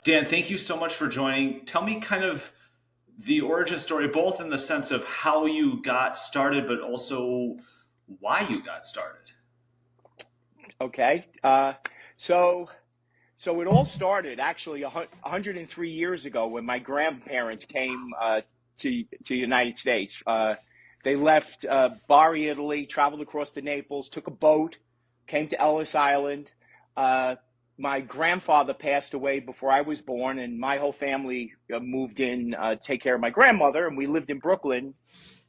Dan, thank you so much for joining. Tell me kind of the origin story, both in the sense of how you got started, but also why you got started. Okay. So so it all started actually 103 years ago when my grandparents came to United States. They left Bari, Italy, traveled across to Naples, took a boat, came to Ellis Island. Uh, my grandfather passed away before I was born, and my whole family moved in to take care of my grandmother, and we lived in Brooklyn.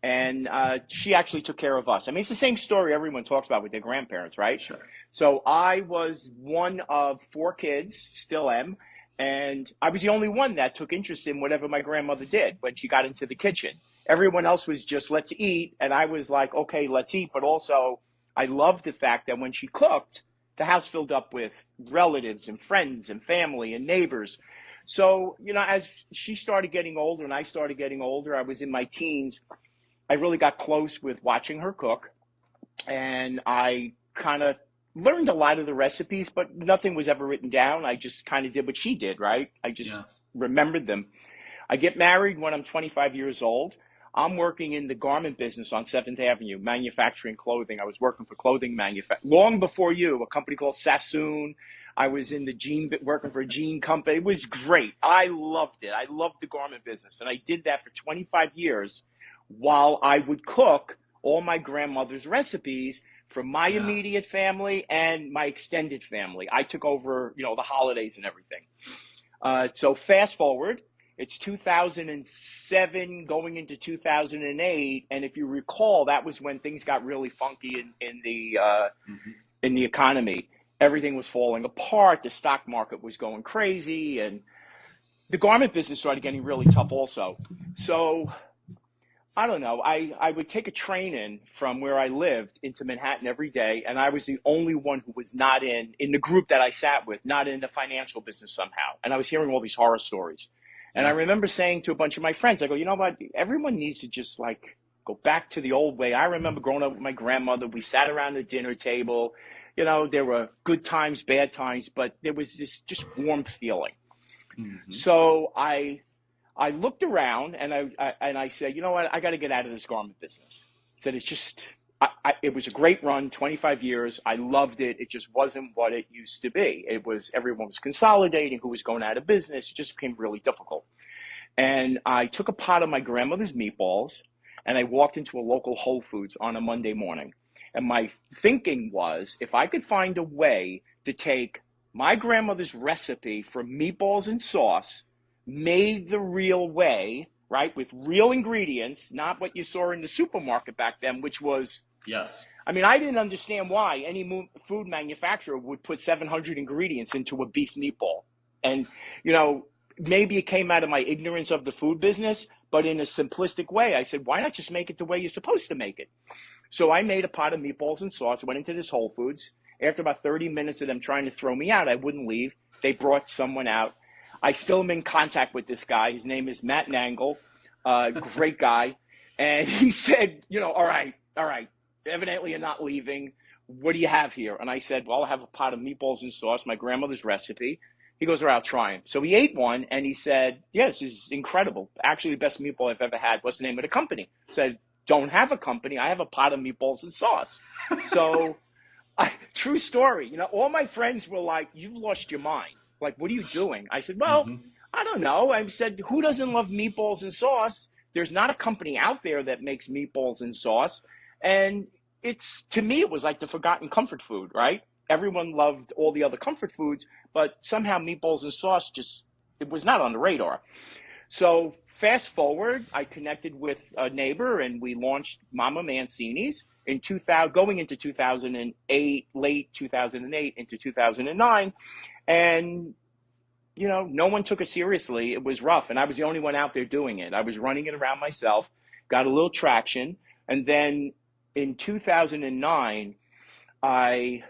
And she actually took care of us. I mean, it's the same story everyone talks about with their grandparents, right? Sure. So I was one of four kids, still am, and I was the only one that took interest in whatever my grandmother did when she got into the kitchen. Everyone else was just let's eat, and I was like, okay, let's eat, but also I loved the fact that when she cooked, the house filled up with relatives and friends and family and neighbors. So, as she started getting older and I started getting older, I was in my teens. I really got close with watching her cook, and I kind of learned a lot of the recipes, but nothing was ever written down. I just kind of did what she did, right? I just Yeah. remembered them. I get married when I'm 25 years old. I'm working in the garment business on 7th Avenue, manufacturing clothing. I was working for clothing manufacturing long before you, a company called Sassoon. I was in the working for a jean company. It was great. I loved it. I loved the garment business. And I did that for 25 years while I would cook all my grandmother's recipes from my Yeah. immediate family and my extended family. I took over, the holidays and everything. So fast forward, it's 2007 going into 2008, and if you recall, that was when things got really funky Hmm. in the economy. Everything was falling apart. The stock market was going crazy, and the garment business started getting really tough also. So I don't know. I would take a train in from where I lived into Manhattan every day, and I was the only one who was not in the group that I sat with, not in the financial business somehow. And I was hearing all these horror stories. And I Yeah. remember saying to a bunch of my friends, I go, you know what? Everyone needs to just like go back to the old way. I remember growing up with my grandmother. We sat around the dinner table. There were good times, bad times, but there was this just warm feeling. Hmm. So I looked around and I said, you know what? I got to get out of this garment business. I said it's just it was a great run, 25 years. I loved it. It just wasn't what it used to be. It was everyone was consolidating, who was going out of business. It just became really difficult. And I took a pot of my grandmother's meatballs and I walked into a local Whole Foods on a Monday morning. And my thinking was if I could find a way to take my grandmother's recipe for meatballs and sauce made the real way, right, with real ingredients, not what you saw in the supermarket back then, which was, Yes. I mean, I didn't understand why any food manufacturer would put 700 ingredients into a beef meatball. And, you know, maybe it came out of my ignorance of the food business, but in a simplistic way, I said, why not just make it the way you're supposed to make it? So I made a pot of meatballs and sauce, went into this Whole Foods. After about 30 minutes of them trying to throw me out, I wouldn't leave. They brought someone out. I still am in contact with this guy. His name is Matt Nangle, great guy. And he said, all right, evidently you're not leaving. What do you have here? And I said, well, I have a pot of meatballs and sauce, my grandmother's recipe. He goes, all right, I'll try them. So he ate one and he said, yeah, this is incredible. Actually, the best meatball I've ever had. What's the name of the company? I said, don't have a company. I have a pot of meatballs and sauce. So, true story. All my friends were like, "You've lost your mind. Like, what are you doing?" I said, "Well, Hmm. I don't know." I said, "Who doesn't love meatballs and sauce? There's not a company out there that makes meatballs and sauce." And it's to me, it was like the forgotten comfort food, right? Everyone loved all the other comfort foods, but somehow meatballs and sauce just it was not on the radar. So fast forward, I connected with a neighbor and we launched Mama Mancini's in 2000, going into 2008, late 2008 into 2009. And, no one took it seriously. It was rough. And I was the only one out there doing it. I was running it around myself, got a little traction. And then in 2009, I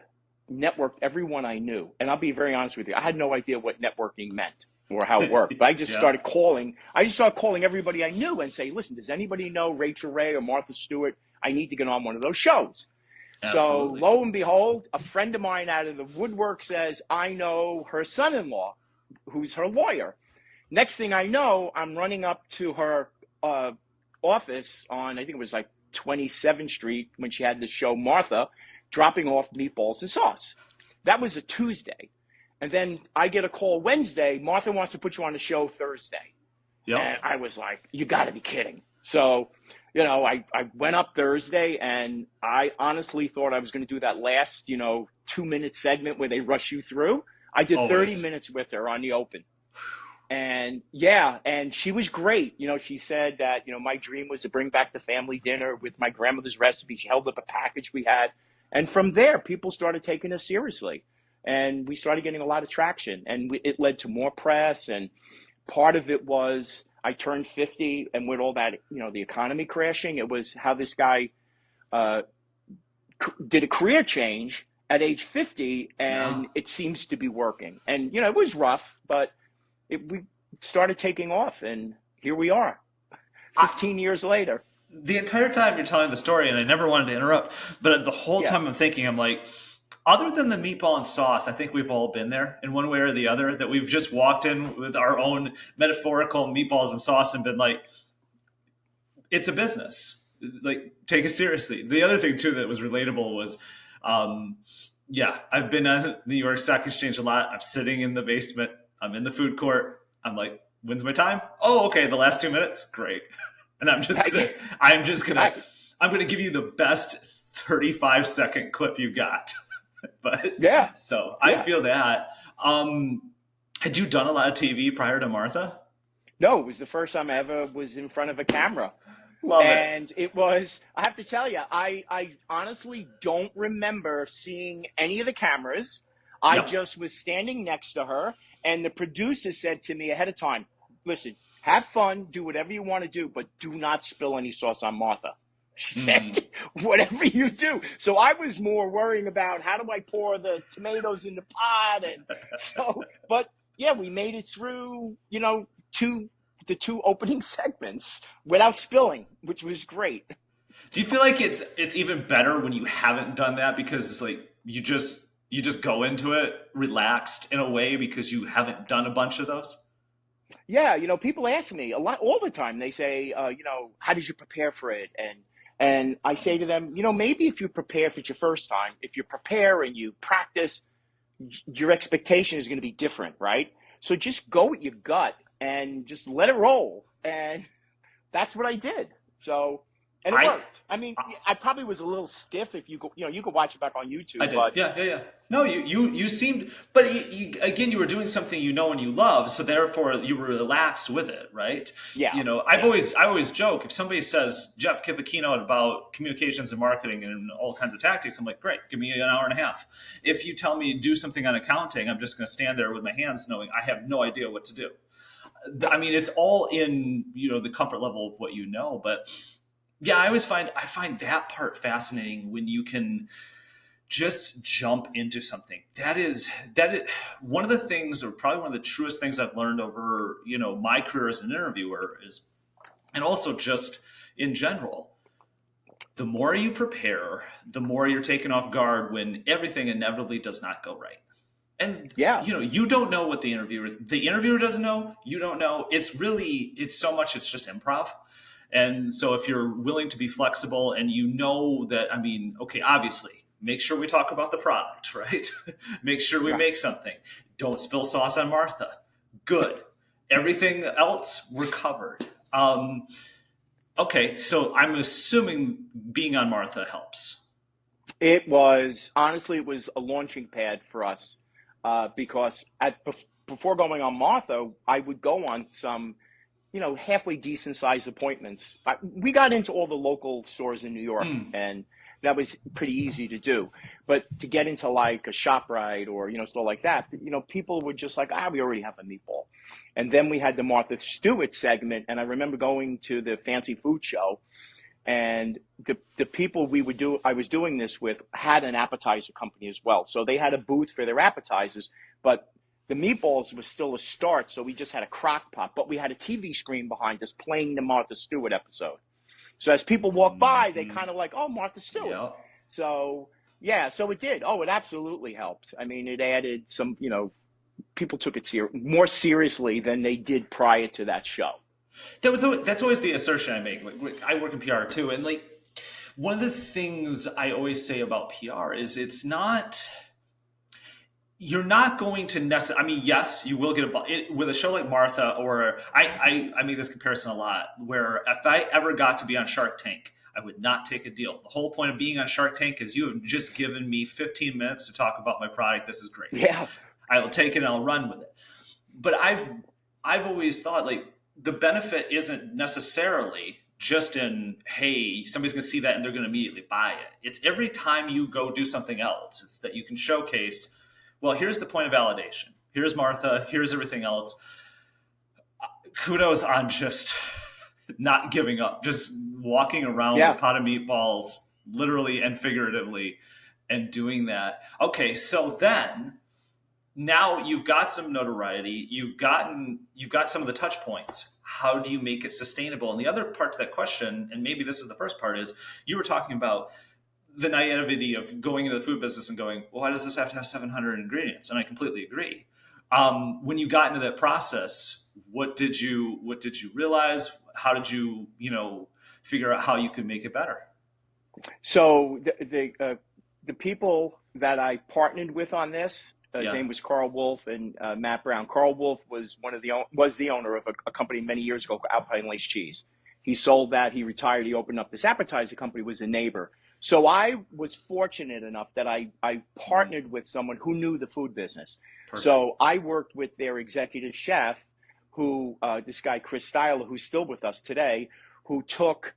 networked everyone I knew. And I'll be very honest with you, I had no idea what networking meant or how it worked. But Yeah. I just started calling everybody I knew and say, listen, does anybody know Rachel Ray or Martha Stewart? I need to get on one of those shows. So Absolutely. lo and behold, a friend of mine out of the woodwork says, I know her son-in-law. who's her lawyer. Next thing I know, I'm running up to her office on, I think it was like 27th Street when she had the show Martha, dropping off meatballs and sauce. That was a Tuesday. And then I get a call Wednesday, Martha wants to put you on the show Thursday. Yep. And I was like, you got to be kidding. So, you know, I went up Thursday, and I honestly thought I was going to do that last, 2-minute segment where they rush you through. I did 30 minutes with her on the open. And and she was great. She said that, my dream was to bring back the family dinner with my grandmother's recipe. She held up a package we had. And from there, people started taking us seriously. And we started getting a lot of traction. And it led to more press. And part of it was I turned 50, and with all that, the economy crashing, it was how this guy did a career change at age 50, and it seems to be working. And, it was rough, but we started taking off, and here we are 15 years later. The entire time you're telling the story, and I never wanted to interrupt, but the whole time I'm thinking, I'm like, other than the meatball and sauce, I think we've all been there in one way or the other, that we've just walked in with our own metaphorical meatballs and sauce and been like, it's a business. Like, take it seriously. The other thing, too, that was relatable was, I've been at the New York Stock Exchange a lot. I'm sitting in the basement. I'm in the food court. I'm like, when's my time? Oh, okay, the last 2 minutes? Great. And I'm gonna give you the best 35-second clip you got. But I feel that. Had you done a lot of TV prior to Martha? No, it was the first time I ever was in front of a camera. Love and it was, I have to tell you, I honestly don't remember seeing any of the cameras. I just was standing next to her, and the producer said to me ahead of time, listen, have fun, do whatever you want to do, but do not spill any sauce on Martha. She said, whatever you do. So I was more worrying about how do I pour the tomatoes in the pot. And so, but yeah, we made it through, the two opening segments without spilling, which was great. Do you feel like it's even better when you haven't done that, because it's like you just go into it relaxed in a way because you haven't done a bunch of those? Yeah, people ask me a lot all the time. They say, how did you prepare for it? And I say to them, maybe if you prepare, if it's your first time, if you prepare and you practice, your expectation is going to be different, right? So just go with your gut and just let it roll. And that's what I did. So, and it worked. I mean, I probably was a little stiff. If you go, you could watch it back on YouTube. I did. But Yeah. No, you seemed, but again, you were doing something you know and you love, so therefore you were relaxed with it, right? Yeah. I always joke, if somebody says, Jeff, give a keynote about communications and marketing and all kinds of tactics, I'm like, great, give me an hour and a half. If you tell me do something on accounting, I'm just going to stand there with my hands knowing I have no idea what to do. I mean, it's all in the comfort level of what you know, but. Yeah, I find that part fascinating when you can just jump into something. That is one of the things, or probably one of the truest things I've learned over, my career as an interviewer is, and also just in general, the more you prepare, the more you're taken off guard when everything inevitably does not go right. And you don't know what the interviewer doesn't know, you don't know. It's so much, it's just improv. And so if you're willing to be flexible and that, obviously, make sure we talk about the product, right? Make sure we make something. Don't spill sauce on Martha. Good. Everything else, we're covered. Okay, so I'm assuming being on Martha helps. It was a launching pad for us because before going on Martha, I would go on some halfway decent sized appointments. We got into all the local stores in New York, and that was pretty easy to do. But to get into like a ShopRite or, store like that, people were just like, we already have a meatball. And then we had the Martha Stewart segment. And I remember going to the fancy food show, and the people I was doing this with had an appetizer company as well. So they had a booth for their appetizers, but the meatballs was still a start, so we just had a crock pot, but we had a TV screen behind us playing the Martha Stewart episode. So as people walk by, they kind of like, oh, Martha Stewart. Yeah. So, so it did. Oh, it absolutely helped. I mean, it added some, people took it more seriously than they did prior to that show. That's always the assertion I make. Like, I work in PR too, and like one of the things I always say about PR is it's not. You're not going to necessarily. I mean, yes, you will get with a show like Martha, or I make this comparison a lot. Where if I ever got to be on Shark Tank, I would not take a deal. The whole point of being on Shark Tank is you have just given me 15 minutes to talk about my product. This is great. Yeah. I will take it and I'll run with it. But I've always thought like the benefit isn't necessarily just in, hey, somebody's going to see that and they're going to immediately buy it. It's every time you go do something else. It's that you can showcase, well, here's the point of validation. Here's Martha. Here's everything else. Kudos on just not giving up, just walking around with a pot of meatballs, literally and figuratively, and doing that. Okay, so then now you've got some notoriety, you've got some of the touch points. How do you make it sustainable? And the other part to that question, and maybe this is the first part, is you were talking about the naivety of going into the food business and going, well, why does this have to have 700 ingredients? And I completely agree. When you got into that process, what did you realize? How did you figure out how you could make it better? So the people that I partnered with on this, his name was Carl Wolf and Matt Brown. Carl Wolf was the owner of a company many years ago, Alpine Lace Cheese. He sold that. He retired. He opened up this appetizer company. Was a neighbor. So I was fortunate enough that I partnered with someone who knew the food business. Perfect. So I worked with their executive chef, who this guy Chris Styler, who's still with us today, who took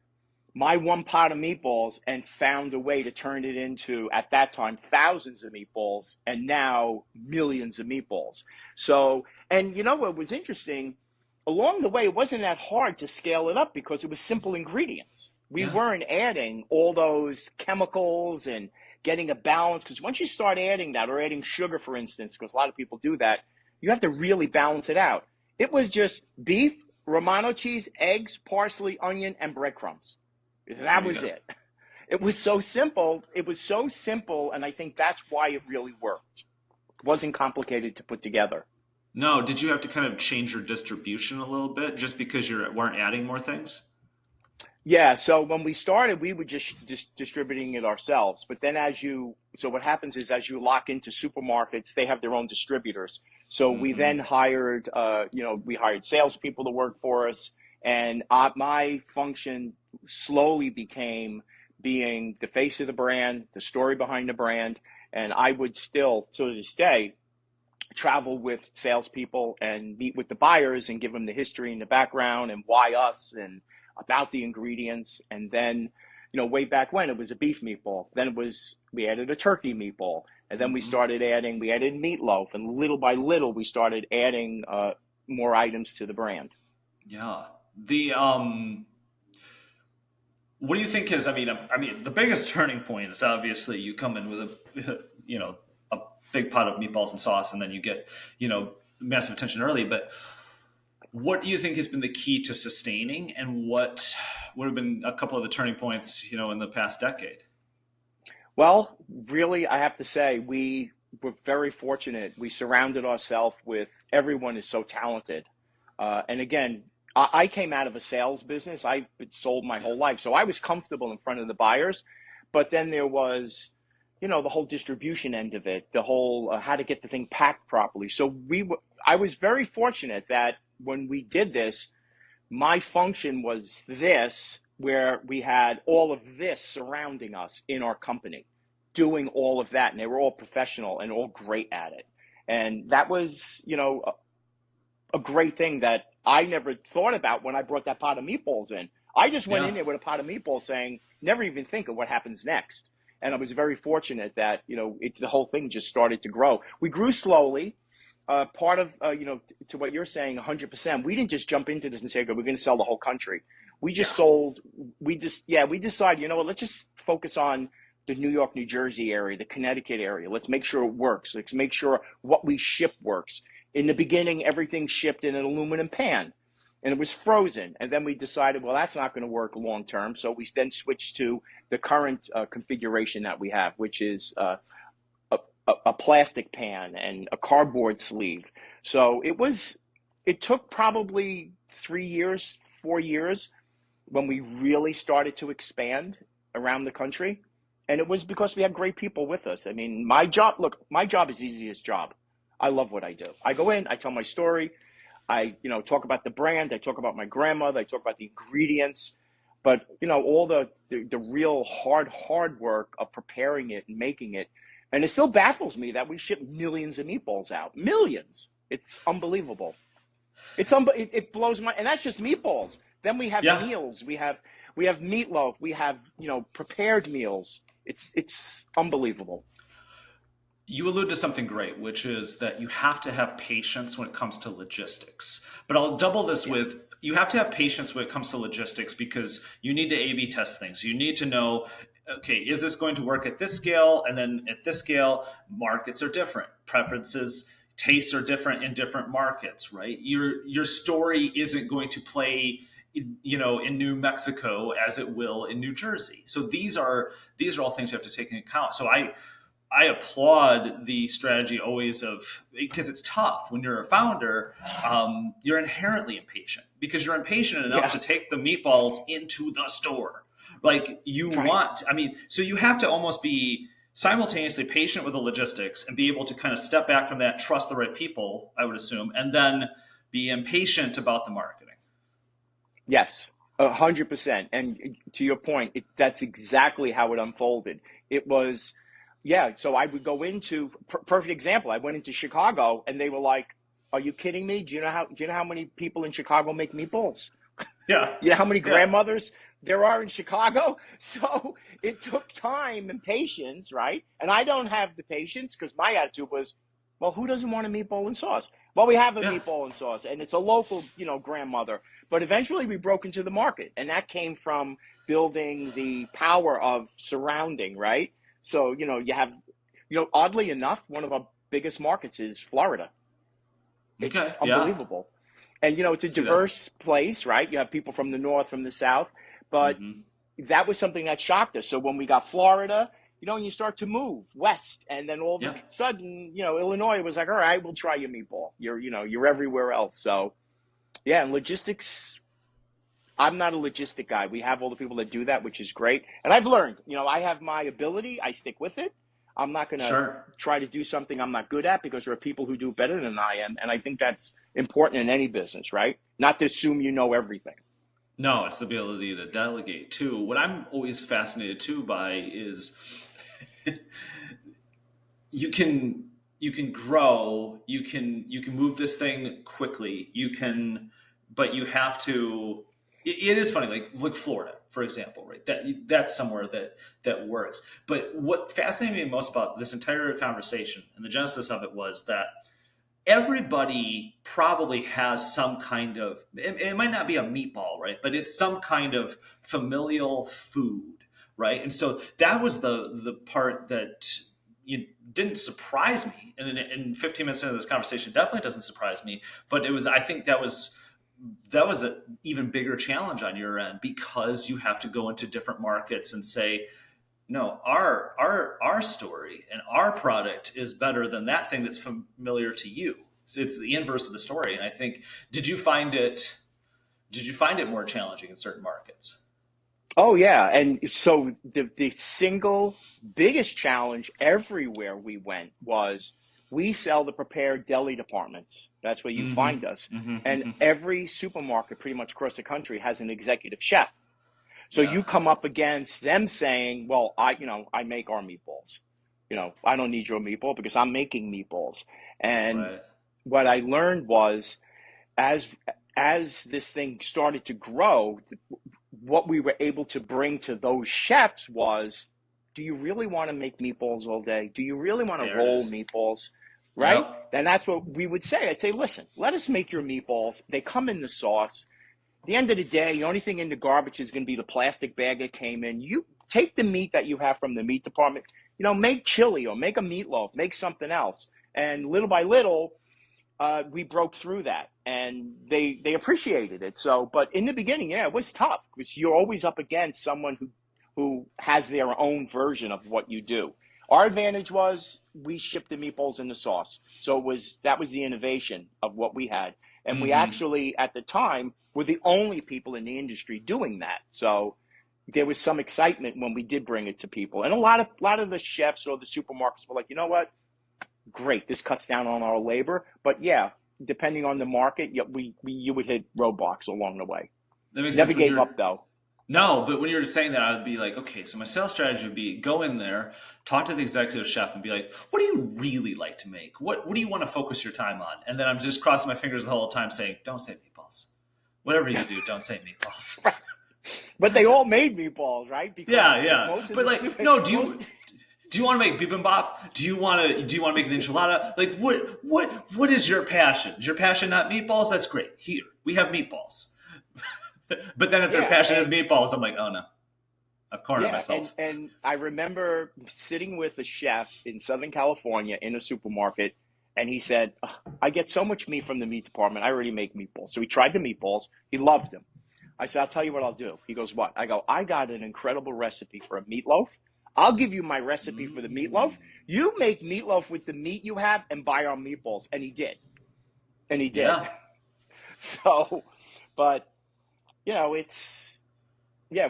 my one pot of meatballs and found a way to turn it into, at that time, thousands of meatballs, and now millions of meatballs. So, and you know what was interesting? Along the way, it wasn't that hard to scale it up because it was simple ingredients. We weren't adding all those chemicals and getting a balance, because once you start adding that, or adding sugar, for instance, because a lot of people do that, you have to really balance it out. It was just beef, Romano cheese, eggs, parsley, onion, and breadcrumbs. That was it. It was so simple. And I think that's why it really worked. It wasn't complicated to put together. No, did you have to kind of change your distribution a little bit just because you weren't adding more things? Yeah, so when we started, we were just distributing it ourselves. But then so what happens is as you lock into supermarkets, they have their own distributors. So we then hired, we hired salespeople to work for us. And my function slowly became being the face of the brand, the story behind the brand. And I would still, to this day, travel with salespeople and meet with the buyers and give them the history and the background and why us and about the ingredients. And then, way back when, it was a beef meatball. Then we added a turkey meatball. And then we added meatloaf. And little by little, we started adding more items to the brand. Yeah. What do you think is, I mean, the biggest turning point is obviously you come in with a big pot of meatballs and sauce, and then you get, massive attention early. But what do you think has been the key to sustaining, and what would have been a couple of the turning points, in the past decade? Well, really, I have to say we were very fortunate. We surrounded ourselves with everyone is so talented. And again, I came out of a sales business. I've sold my whole life. So I was comfortable in front of the buyers. But then there was, the whole distribution end of it, the whole how to get the thing packed properly. So I was very fortunate that when we did this, my function was this, where we had all of this surrounding us in our company, doing all of that. And they were all professional and all great at it. And that was, a great thing that I never thought about when I brought that pot of meatballs in. I just went in there with a pot of meatballs saying, never even think of what happens next. And I was very fortunate that, the whole thing just started to grow. We grew slowly. Part of, to what you're saying, 100%, we didn't just jump into this and say, okay, we're going to sell the whole country. We just we decided, let's just focus on the New York, New Jersey area, the Connecticut area. Let's make sure it works. Let's make sure what we ship works. In the beginning, everything shipped in an aluminum pan, and it was frozen. And then we decided, well, that's not going to work long term. So we then switched to the current configuration that we have, which is a a plastic pan and a cardboard sleeve. So it took probably 3 years, 4 years when we really started to expand around the country. And it was because we had great people with us. I mean, my job is the easiest job. I love what I do. I go in, I tell my story, I, talk about the brand, I talk about my grandmother, I talk about the ingredients, but all the real hard work of preparing it and making it. And it still baffles me that we ship millions of meatballs out. Millions. It's unbelievable. It blows my, and that's just meatballs. Then we have Yeah. meals. We have meatloaf. We have prepared meals. It's unbelievable. You allude to something great, which is that you have to have patience when it comes to logistics. But I'll double this Yeah. with you have to have patience when it comes to logistics because you need to A/B test things. You need to know, okay, is this going to work at this scale? And then at this scale, markets are different, preferences, tastes are different in different markets, right? Your story isn't going to play in New Mexico as it will in New Jersey. So these are all things you have to take into account. So I applaud the strategy always of because it's tough when you're a founder. You're inherently impatient because you're impatient enough Yeah. to take the meatballs into the store. Like you Right. want, I mean, so you have to almost be simultaneously patient with the logistics and be able to kind of step back from that, trust the right people, I would assume, and then be impatient about the marketing. Yes. 100%. And to your point, that's exactly how it unfolded. It was, yeah. So I would go into perfect example. I went into Chicago, and they were like, "Are you kidding me? Do you know how many people in Chicago make meatballs? Yeah, You know how many yeah, grandmothers there are in Chicago?" So it took time and patience, right? And I don't have the patience because my attitude was, well, who doesn't want a meatball and sauce? Well, we have a yeah. meatball and sauce, and it's a local, grandmother. But eventually we broke into the market, and that came from building the power of surrounding, right? So, you have, oddly enough, one of our biggest markets is Florida. Okay, It's yeah. unbelievable. And it's a See that? diverse place, right? You have people from the north, from the south, but Hmm. that was something that shocked us. So when we got Florida, and you start to move west, and then all of a Yeah. sudden, Illinois was like, all right, we'll try your meatball. You're everywhere else. So yeah, and logistics. I'm not a logistic guy. We have all the people that do that, which is great. And I've learned, I have my ability. I stick with it. I'm not going to Sure. try to do something I'm not good at because there are people who do better than I am. And I think that's important in any business, right? Not to assume you know everything. No, it's the ability to delegate too. What I'm always fascinated too by is you can grow, you can move this thing quickly. But you have to. It is funny, like Florida, for example, right? That's somewhere that works. But what fascinated me most about this entire conversation and the genesis of it was that everybody probably has some kind of it might not be a meatball, right, but it's some kind of familial food, right? And so that was the part that you didn't surprise me, and in 15 minutes into this conversation definitely doesn't surprise me, but it was, I think that was an even bigger challenge on your end because you have to go into different markets and say, no, our story and our product is better than that thing that's familiar to you. So it's the inverse of the story. And I think, did you find it did you find it more challenging in certain markets? Oh yeah, and so the single biggest challenge everywhere we went was we sell the prepared deli departments. That's where you Mm-hmm. find us. Mm-hmm. And Mm-hmm. every supermarket pretty much across the country has an executive chef. So Yeah. you come up against them saying, "Well, I make our meatballs. I don't need your meatball because I'm making meatballs." And Right. what I learned was as as this thing started to grow, what we were able to bring to those chefs was, do you really want to make meatballs all day? Do you really want to There it roll is. meatballs? Right? Yep. And that's what we would say. I'd say, listen, let us make your meatballs. They come in the sauce. At the end of the day, the only thing in the garbage is going to be the plastic bag it came in. You take the meat that you have from the meat department, make chili or make a meatloaf, make something else. And little by little, we broke through that, and they appreciated it. So, but in the beginning, yeah, it was tough because you're always up against someone who has their own version of what you do. Our advantage was we shipped the meatballs in the sauce. So that was the innovation of what we had. And we Mm-hmm. actually, at the time, were the only people in the industry doing that. So there was some excitement when we did bring it to people. And a lot of the chefs or the supermarkets were like, you know what? Great, this cuts down on our labor. But yeah, depending on the market, you would hit roadblocks along the way. That makes Never sense. gave up though. No, but when you were saying that, I would be like, okay, so my sales strategy would be go in there, talk to the executive chef, and be like, what do you really like to make? What do you want to focus your time on? And then I'm just crossing my fingers the whole time, saying, don't say meatballs. Whatever you do, don't say meatballs. But they all made meatballs, right? Because Yeah, yeah. most of But the like, no, most, do you want to make bibimbap? Do you want to make an enchilada? Like, what is your passion? Is your passion not meatballs? That's great. Here we have meatballs. But then if their yeah, passion is and meatballs, I'm like, oh no, I've cornered yeah, and myself. and I remember sitting with a chef in Southern California in a supermarket, and he said, "Ugh, I get so much meat from the meat department. I already make meatballs." So he tried the meatballs. He loved them. I said, "I'll tell you what I'll do." He goes, "What?" I go, "I got an incredible recipe for a meatloaf. I'll give you my recipe for the Mm. meatloaf. You make meatloaf with the meat you have and buy our meatballs." And he did. And he did. Yeah. So, but it's yeah.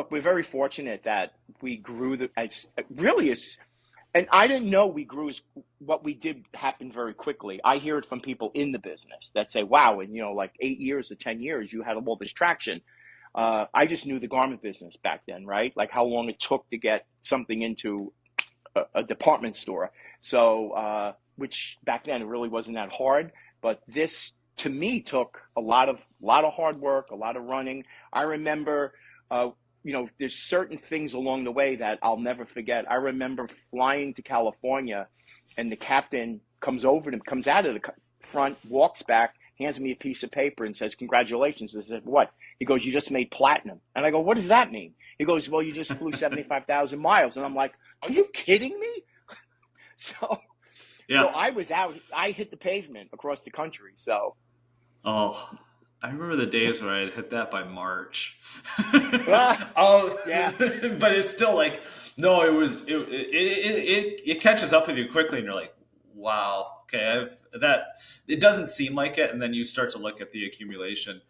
We're very fortunate that we grew as really as, and I didn't know we grew as what we did happened very quickly. I hear it from people in the business that say, "Wow, in like 8 years or 10 years, you had all this traction." I just knew the garment business back then, right? Like how long it took to get something into a department store. So, which back then it really wasn't that hard. But this to me took a lot of hard work, a lot of running. I remember, there's certain things along the way that I'll never forget. I remember flying to California, and the captain comes out of the front, walks back, hands me a piece of paper, and says, "Congratulations." I said, "What?" He goes, "You just made platinum." And I go, "What does that mean?" He goes, "Well, you just flew 75,000 miles." And I'm like, "Are you kidding me?" So, so Yeah. I was out. I hit the pavement across the country. So, Oh, I remember the days where I'd hit that by March. ah, Oh, yeah, but it's still like, no, it catches up with you quickly, and you're like, wow, okay, it doesn't seem like it, and then you start to look at the accumulation.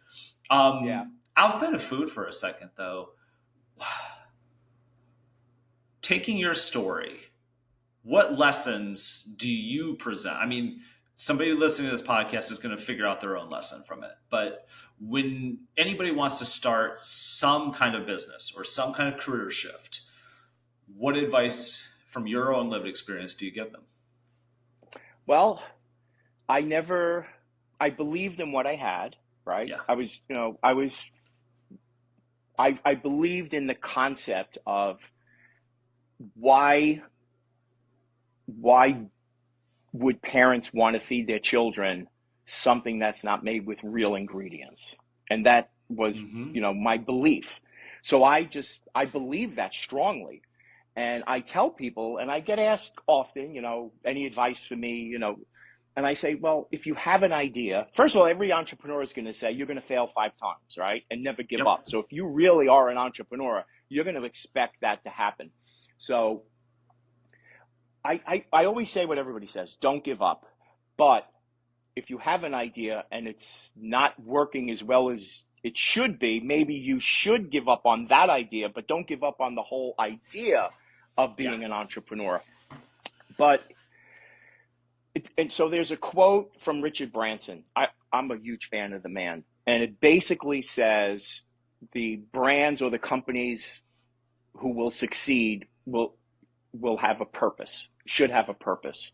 yeah. Outside of food for a second, though, taking your story, what lessons do you present? I mean, somebody listening to this podcast is going to figure out their own lesson from it. But when anybody wants to start some kind of business or some kind of career shift, what advice from your own lived experience do you give them? Well, I never. I believed in what I had. Right. Yeah. I believed in the concept of why why would parents want to feed their children something that's not made with real ingredients? And that was, Mm-hmm. my belief. So I believe that strongly. And I tell people, and I get asked often, any advice for me, and I say, well, if you have an idea, first of all, every entrepreneur is going to say you're going to fail 5 times, right? And never give Yep. up. So if you really are an entrepreneur, you're going to expect that to happen. So I always say what everybody says, don't give up. But if you have an idea and it's not working as well as it should be, maybe you should give up on that idea, but don't give up on the whole idea of Yeah. being an entrepreneur. But and so there's a quote from Richard Branson. I'm a huge fan of the man. And it basically says the brands or the companies who will succeed will have a purpose, should have a purpose.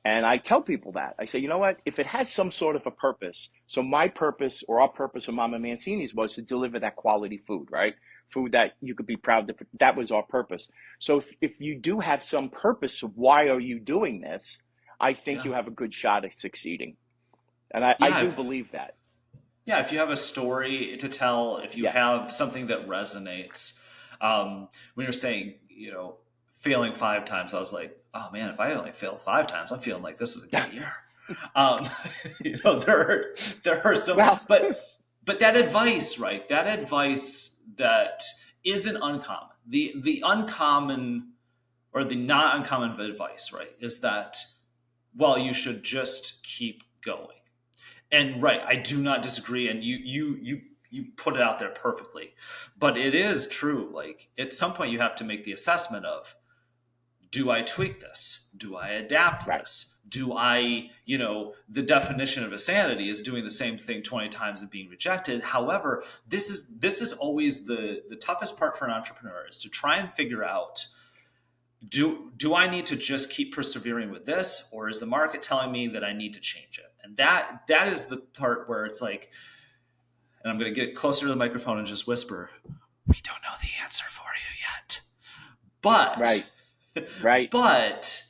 And I tell people that. I say, you know what? If it has some sort of a purpose, so my purpose or our purpose of Mama Mancini's was to deliver that quality food, right? Food that you could be proud to, that was our purpose. So if you do have some purpose of why are you doing this, I think Yeah. you have a good shot at succeeding. And I Yeah. do believe that. Yeah, if you have a story to tell, if you Yeah. have something that resonates, when you're saying, failing 5 times, I was like, oh man, if I only fail 5 times, I'm feeling like this is a good year. Um, there are some, Well, but that advice, right? That advice that isn't uncommon. The uncommon or the not uncommon advice, right, is that, well, you should just keep going. And right, I do not disagree, and you put it out there perfectly. But it is true. Like at some point, you have to make the assessment of, do I tweak this? Do I adapt Right. this? Do I, the definition of insanity is doing the same thing 20 times and being rejected. However, this is always the toughest part for an entrepreneur, is to try and figure out, do I need to just keep persevering with this, or is the market telling me that I need to change it? And that is the part where it's like, and I'm going to get closer to the microphone and just whisper, we don't know the answer for you yet. But Right. Right. but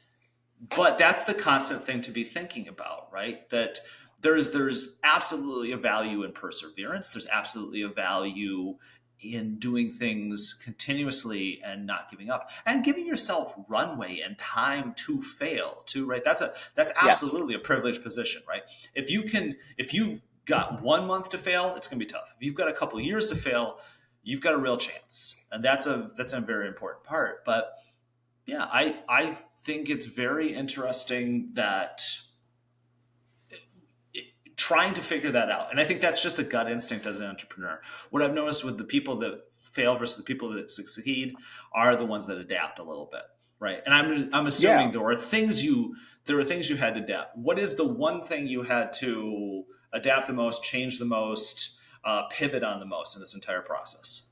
that's the constant thing to be thinking about, right? That there's absolutely a value in perseverance. There's absolutely a value in doing things continuously and not giving up, and giving yourself runway and time to fail too, right? That's Yes. absolutely a privileged position, right? If you've got 1 month to fail, it's going to be tough. If you've got a couple of years to fail, you've got a real chance, and that's a very important part. But yeah, I think it's very interesting that trying to figure that out. And I think that's just a gut instinct as an entrepreneur. What I've noticed with the people that fail versus the people that succeed are the ones that adapt a little bit, right? And I'm assuming Yeah. there are things you had to adapt. What is the one thing you had to adapt the most, change the most, pivot on the most in this entire process?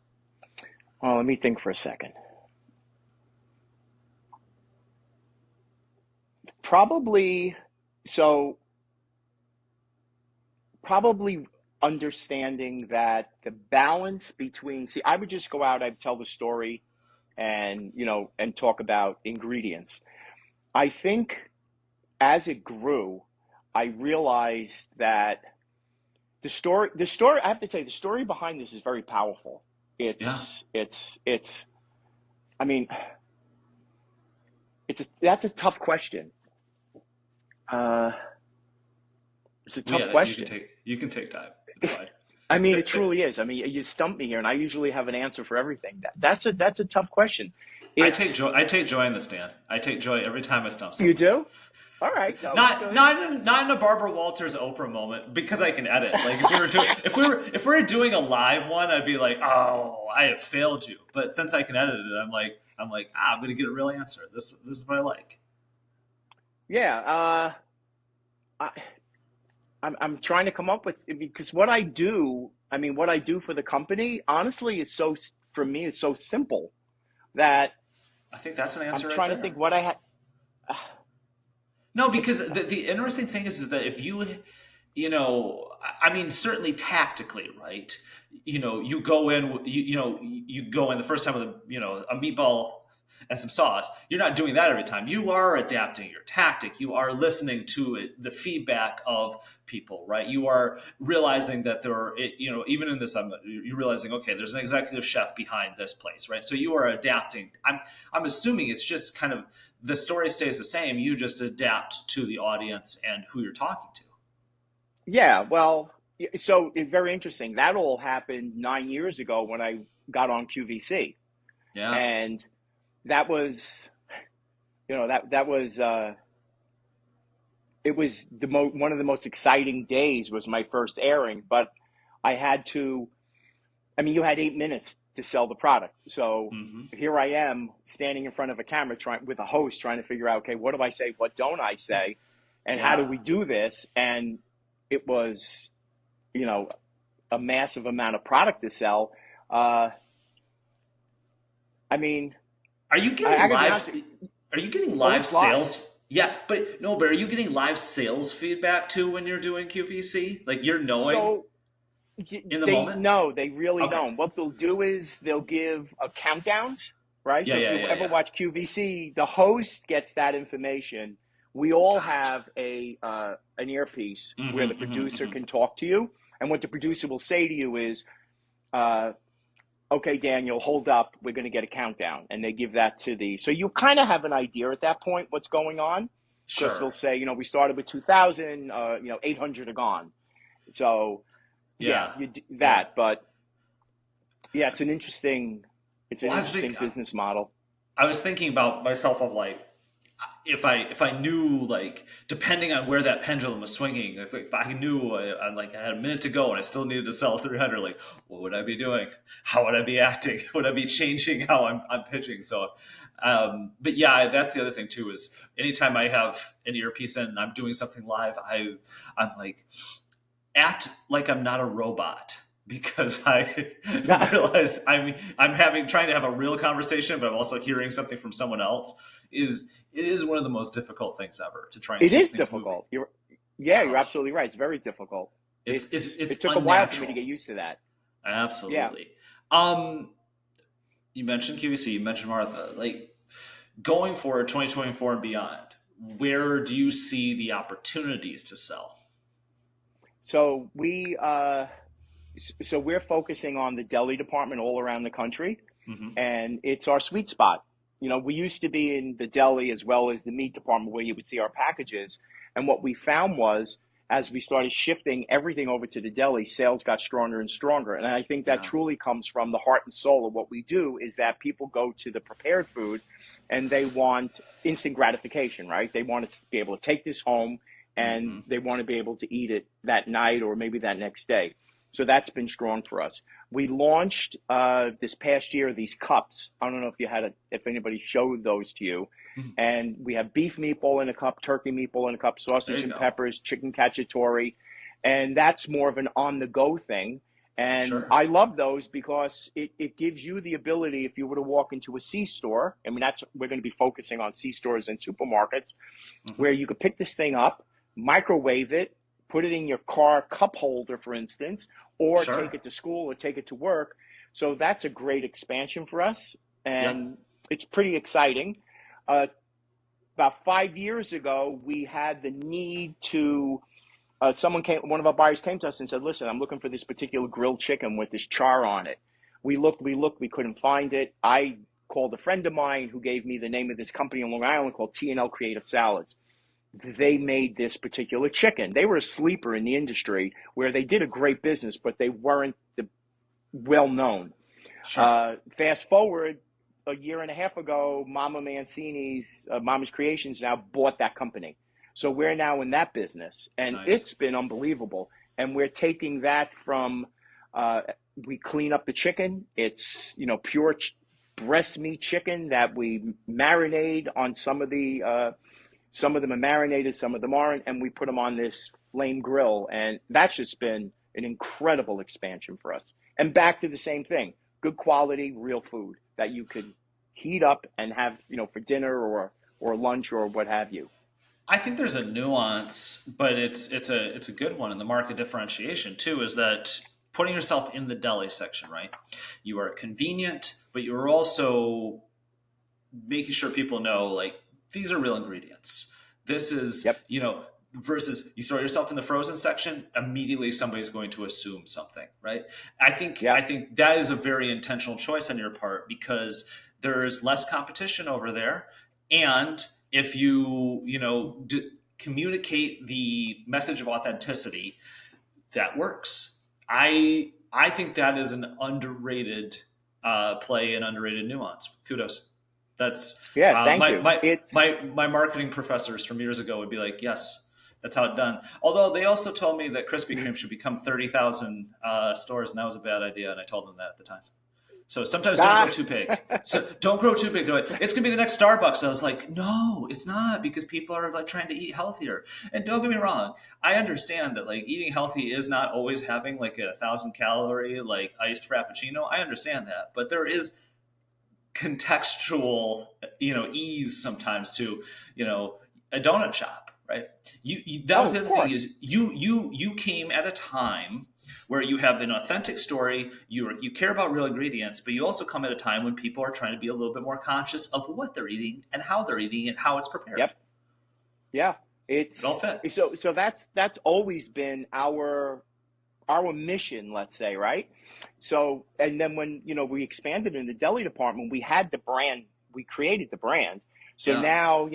Oh, let me think for a second. Probably, so probably understanding that the balance between, see, I would just go out, I'd tell the story and, and talk about ingredients. I think as it grew, I realized that I have to say, the story behind this is very powerful. Yeah. I mean, that's a tough question. It's a tough Yeah, question. you can take time. It's fine. I mean, it truly is. I mean, you stumped me here, and I usually have an answer for everything. That's a tough question. It's I take joy in this, Dan. I take joy every time I stump You someone. do? All right, no, it's Not good. not in a Barbara Walters Oprah moment, because I can edit. Like if we were doing if we were doing a live one, I'd be like, oh, I have failed you. But since I can edit it, I'm gonna get a real answer. This is what I like. Yeah, I, I'm trying to come up with, because what I do, I mean, what I do for the company, honestly, is for me, it's so simple that I think that's an I'm answer right trying to think there. what I had. No, It's because the interesting thing is that if I mean, certainly tactically, right? You go in, you go in the first time with a meatball and some sauce. You're not doing that every time. You are adapting your tactic. You are listening to the feedback of people, right? You are realizing that there are, even in this, you're realizing, okay, there's an executive chef behind this place, right? So you are adapting. I'm assuming it's just kind of, the story stays the same. You just adapt to the audience and who you're talking to. Yeah, well, so very interesting. That all happened 9 years ago when I got on QVC, Yeah. and that was, that was it was one of the most exciting days. Was my first airing, but I had to. I mean, you had 8 minutes to sell the product, so Hmm. here I am standing in front of a camera, trying with a host, trying to figure out, okay, what do I say, what don't I say, and how do Yeah. we do this? And it was, you know, a massive amount of product to sell. Uh, I mean, Are you I getting gotta be honest. live? Are you getting Oh, live it's live. sales? Yeah, but no. But are you getting live sales feedback too when you're doing QVC? Like you're knowing So in the they moment? no, they really Okay. don't. What they'll do is they'll give countdowns, right? Yeah, So if yeah, you yeah, ever yeah. watch QVC, the host gets that information. We all Gotcha. have an earpiece where the Mm-hmm, mm-hmm, producer mm-hmm. can talk to you, and what the producer will say to you is, uh, "Okay, Daniel, hold up. We're going to get a countdown," and they give that to the. So you kind of have an idea at that point what's going on, because they'll Sure. say, we started with 2,000, 800 are gone. So yeah, Yeah. you do Yeah. that, but yeah, it's an Well, interesting business model. I was thinking about myself of like, if I knew, like, depending on where that pendulum was swinging, if I knew I had a minute to go and I still needed to sell 300, like, what would I be doing? How would I be acting? Would I be changing how I'm pitching? So, but yeah, that's the other thing too, is anytime I have an earpiece in and I'm doing something live, I'm like, act like I'm not a robot, because I realize I'm having trying to have a real conversation, but I'm also hearing something from someone else. It is one of the most difficult things ever to try and It keep is things moving. difficult. You're Oh, absolutely right. It's very difficult. it's It took a while for me to unnatural. get used to that. Yeah. Absolutely. Um, you mentioned QVC, you mentioned Martha. Like, going forward, 2024 and beyond, where do you see the opportunities to sell? So we're focusing on the deli department all around the country, Hmm. and it's our sweet spot. We used to be in the deli as well as the meat department where you would see our packages. And what we found was, as we started shifting everything over to the deli, sales got stronger and stronger. And I think that Yeah. truly comes from the heart and soul of what we do, is that people go to the prepared food and they want instant gratification, right? They want to be able to take this home and Hmm. they want to be able to eat it that night or maybe that next day. So that's been strong for us. We launched this past year these cups. I don't know if anybody showed those to you. And we have beef meatball in a cup, turkey meatball in a cup, There sausage you and go. peppers, chicken cacciatore, and that's more of an on-the-go thing. And Sure. I love those because it gives you the ability, if you were to walk into a C store, I mean, we're going to be focusing on C stores and supermarkets, Hmm. where you could pick this thing up, microwave it, put it in your car cup holder, for instance, or take Sure. it to school or take it to work. So that's a great expansion for us, Yeah. and it's pretty exciting. Uh, about 5 years ago, we had the need to. One of our buyers came to us and said, "Listen, I'm looking for this particular grilled chicken with this char on it." We looked, we couldn't find it. I called a friend of mine who gave me the name of this company in Long Island called T&L Creative Salads. They made this particular chicken. They were a sleeper in the industry where they did a great business, but they weren't well known. Sure. Fast forward a year and a half ago, Mama Mancini's Mama's Creations now bought that company. So we're now in that business, and Nice. it's been unbelievable. And we're taking that from uh, we clean up the chicken. It's pure breast meat chicken that we marinate on some of them are marinated, some of them aren't, and we put them on this flame grill, and that's just been an incredible expansion for us. And back to the same thing, good quality, real food that you could heat up and have, for dinner or lunch or what have you. I think there's a nuance, but it's a good one in the market differentiation too. Is that putting yourself in the deli section, right? You are convenient, but you're also making sure people know, like, these are real ingredients. This is, Yep. versus you throw yourself in the frozen section, immediately somebody's going to assume something, right? I Yeah. think that is a very intentional choice on your part, because there's less competition over there, and if communicate the message of authenticity, that works. I think that is an underrated play and underrated nuance. Kudos. That's Yeah. Thank my you. my It's my marketing professors from years ago would be like, yes, that's how it's done. Although they also told me that Krispy Kreme should become 30,000 stores, and that was a bad idea, and I told them that at the time. So sometimes don't grow ah. too big. So don't grow too big. They're like, it's gonna be the next Starbucks. I was like, no, it's not, because people are like trying to eat healthier. And don't get me wrong, I understand that like eating healthy is not always having like 1,000 calorie like iced frappuccino. I understand that, but there is contextual ease sometimes to a donut shop, right? That Oh, was the of other thing, course. is you came at a time where you have an authentic story, you care about real ingredients, but you also come at a time when people are trying to be a little bit more conscious of what they're eating and how they're eating and how it's prepared. Yep. Yeah. It all It's fit. so that's always been our mission, let's say, right? So, and then when, we expanded in the deli department, we had the brand, we created the brand. So Yeah. now,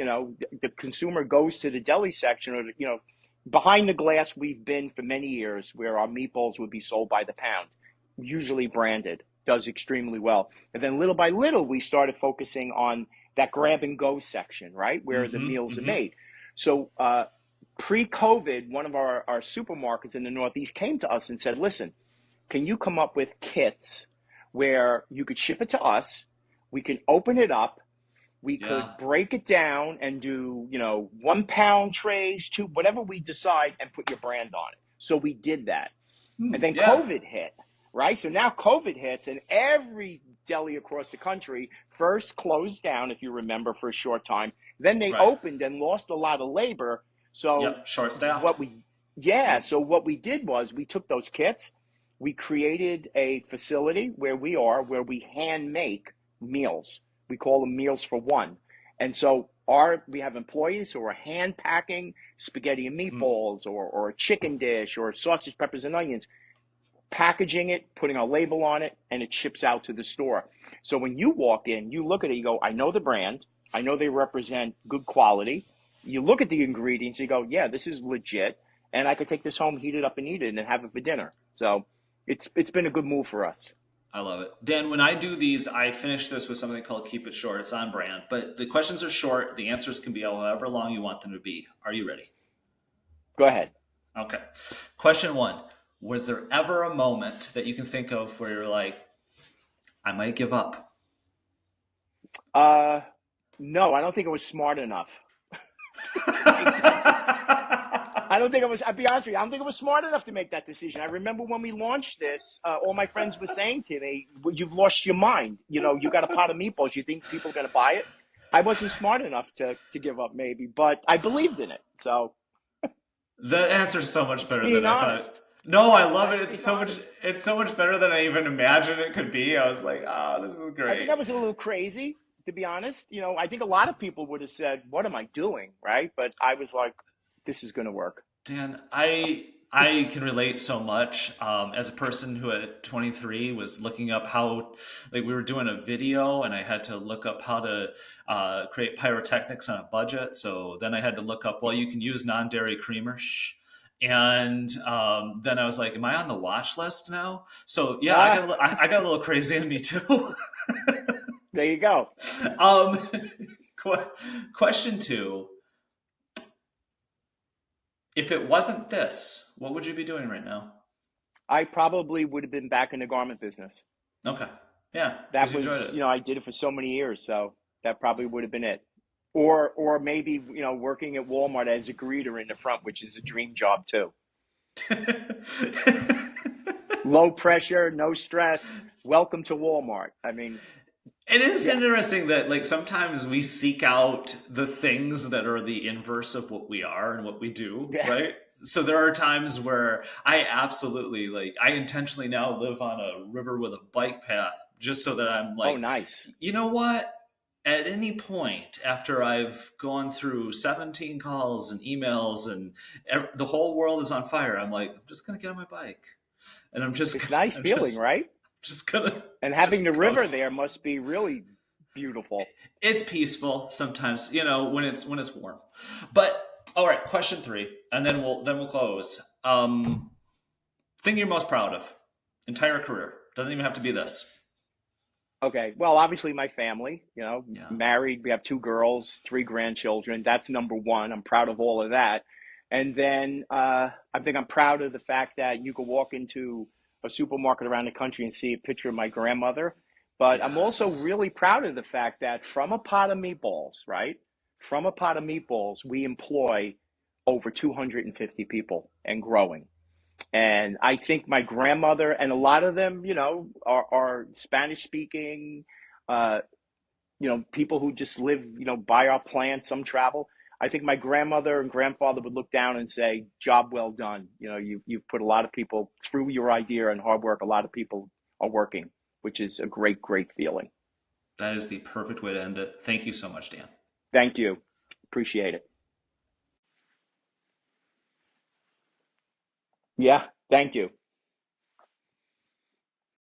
the consumer goes to the deli section or, behind the glass, we've been for many years where our meatballs would be sold by the pound, usually branded, does extremely well. And then little by little, we started focusing on that grab and go section, right, where the Mm-hmm. meals are Mm-hmm. made. So pre-COVID, one of our supermarkets in the Northeast came to us and said, listen, can you come up with kits where you could ship it to us? We can open it up. We Yeah. could break it down and do, 1 pound trays, two, whatever we decide, and put your brand on it. So we did that. And then Yeah. COVID hit, right? So now COVID hits, and every deli across the country first closed down, if you remember, for a short time. Then they Right. opened and lost a lot of labor. So Yep. Short staffed. what we, yeah, Yep. so what we did was we took those kits, we created a facility where we hand make meals. We call them meals for one. And so we have employees who are hand packing spaghetti and Mm-hmm. meatballs or a chicken dish or sausage, peppers, and onions, packaging it, putting a label on it, and it ships out to the store. So when you walk in, you look at it, you go, I know the brand. I know they represent good quality. You look at the ingredients, you go, yeah, this is legit. And I could take this home, heat it up, and eat it, and have it for dinner. So it's been a good move for us. I love it. Dan, when I do these, I finish this with something called Keep It Short. It's on brand, but the questions are short. The answers can be however long you want them to be. Are you ready? Go ahead. Okay. Question one. Was there ever a moment that you can think of where you're like, I might give up? No, I don't think it was smart enough to make that decision. I don't think it was, I'll be honest with you, I don't think it was smart enough to make that decision. I remember when we launched this, all my friends were saying to me, well, you've lost your mind. You got a pot of meatballs. You think people are going to buy it? I wasn't smart enough to give up, maybe, but I believed in it. So The answer is so much it's better than being I thought. honest. No, I love it. That's It's being so much. honest. It's so much better than I even imagined it could be. I was like, oh, this is I think great. I was a little crazy, to be honest. I think a lot of people would have said, what am I doing? Right. But I was like, this is going to work. Dan, So, I can relate so much. As a person who at 23 was looking up how, like, we were doing a video, and I had to look up how to create pyrotechnics on a budget. So then I had to look up, well, you can use non-dairy creamer. Shh. And then I was like, am I on the watch list now? So yeah, ah, I got a little crazy in me too. there you go. um, question two. If it wasn't this, what would you be doing right now? I probably would have been back in the garment business. Okay. Yeah, because That you enjoyed was, it. I did it for so many years, so that probably would have been it. Or maybe, working at Walmart as a greeter in the front, which is a dream job too. Low pressure, no stress. Welcome to Walmart. I mean, It is yeah, interesting that, like, sometimes we seek out the things that are the inverse of what we are and what we do, yeah. right? So there are times where I absolutely, like, I intentionally now live on a river with a bike path just so that I'm Oh, like, nice. you know what? At any point after I've gone through 17 calls and emails and the whole world is on fire, I'm like, I'm just gonna get on my bike and It's a nice I'm feeling, right? just gonna And having the just river coast. there must be really beautiful. It's peaceful sometimes, when it's warm. But all right, question three, and then we'll close. Thing you're most proud of, entire career, doesn't even have to be this. Okay. Well, obviously my family, Yeah. married, we have 2 girls, 3 grandchildren. That's number one. I'm proud of all of that. And then I think I'm proud of the fact that you could walk into a supermarket around the country and see a picture of my grandmother. But I'm also Yes. really proud of the fact that from a pot of meatballs, right? From a pot of meatballs, we employ over 250 people and growing. And I think my grandmother and a lot of them, are Spanish speaking, uh, people who just live, by our plant, some travel. I think my grandmother and grandfather would look down and say, job well done. You've put a lot of people through your idea and hard work. A lot of people are working, which is a great, great feeling. That is the perfect way to end it. Thank you so much, Dan. Thank you. Appreciate it. Yeah. Thank you.